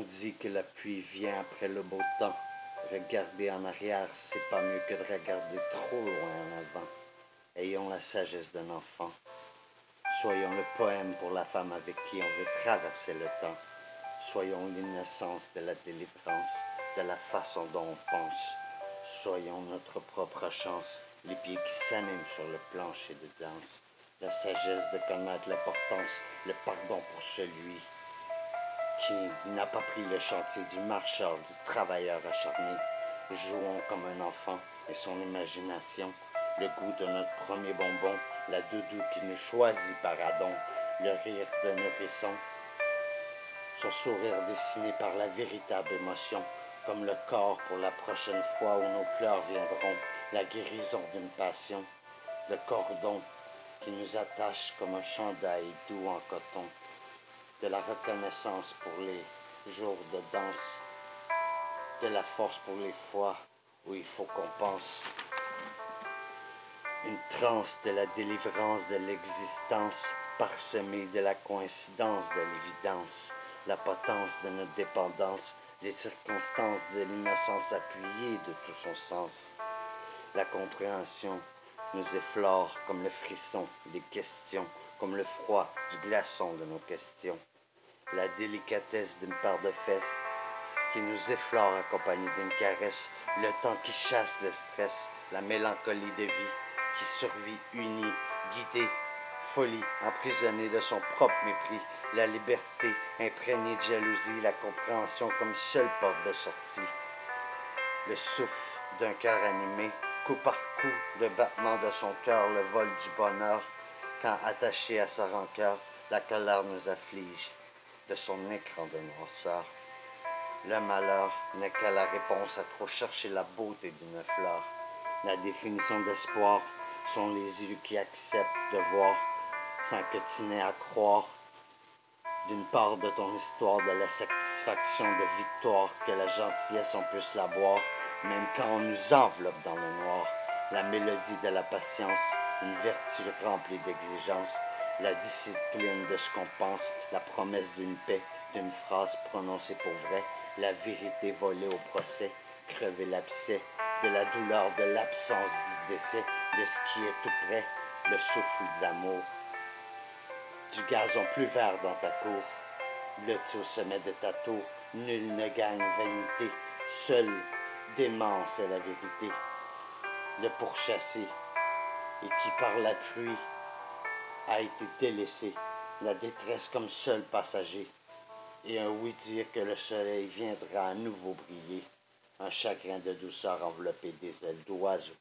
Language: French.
dit que la pluie vient après le beau temps. Regarder en arrière, c'est pas mieux que de regarder trop loin en avant. Ayons la sagesse d'un enfant. Soyons le poème pour la femme avec qui on veut traverser le temps. Soyons l'innocence de la délivrance, de la façon dont on pense. Soyons notre propre chance, les pieds qui s'animent sur le plancher de danse. La sagesse de connaître l'importance, le pardon pour celui qui n'a pas pris le chantier du marcheur, du travailleur acharné. Jouons comme un enfant et son imagination, le goût de notre premier bonbon, la doudou qui nous choisit par adon, le rire de nourrisson, son sourire dessiné par la véritable émotion, comme le corps pour la prochaine fois où nos pleurs viendront, la guérison d'une passion, le cordon qui nous attache comme un chandail doux en coton, de la reconnaissance pour les jours de danse, de la force pour les fois où il faut qu'on pense. Une transe de la délivrance de l'existence, parsemée de la coïncidence de l'évidence, la potence de notre dépendance, les circonstances de l'innocence appuyée de tout son sens. La compréhension nous effleure comme le frisson des questions, comme le froid du glaçon de nos questions. La délicatesse d'une paire de fesses qui nous effleure accompagnée d'une caresse, le temps qui chasse le stress, la mélancolie de vie qui survit unie, guidée, folie, emprisonnée de son propre mépris, la liberté imprégnée de jalousie, la compréhension comme seule porte de sortie, le souffle d'un cœur animé, coup par coup, le battement de son cœur, le vol du bonheur, quand attaché à sa rancœur, la colère nous afflige de son écran de noirceur. Le malheur n'est qu'à la réponse à trop chercher la beauté d'une fleur. La définition d'espoir sont les yeux qui acceptent de voir sans que tu n'aies à croire d'une part de ton histoire de la satisfaction de victoire que la gentillesse on puisse la boire, même quand on nous enveloppe dans le noir. La mélodie de la patience, une vertu remplie d'exigence, la discipline de ce qu'on pense, la promesse d'une paix, d'une phrase prononcée pour vrai, la vérité volée au procès, crever l'abcès, de la douleur de l'absence du décès, de ce qui est tout près, le souffle d'amour. Du gazon plus vert dans ta cour, blottis au sommet de ta tour, nul ne gagne vanité, seule démence est la vérité. Le pourchassé, et qui par la pluie a été délaissé, la détresse comme seul passager, et un oui-dire que le soleil viendra à nouveau briller, un chagrin de douceur enveloppé des ailes d'oiseaux.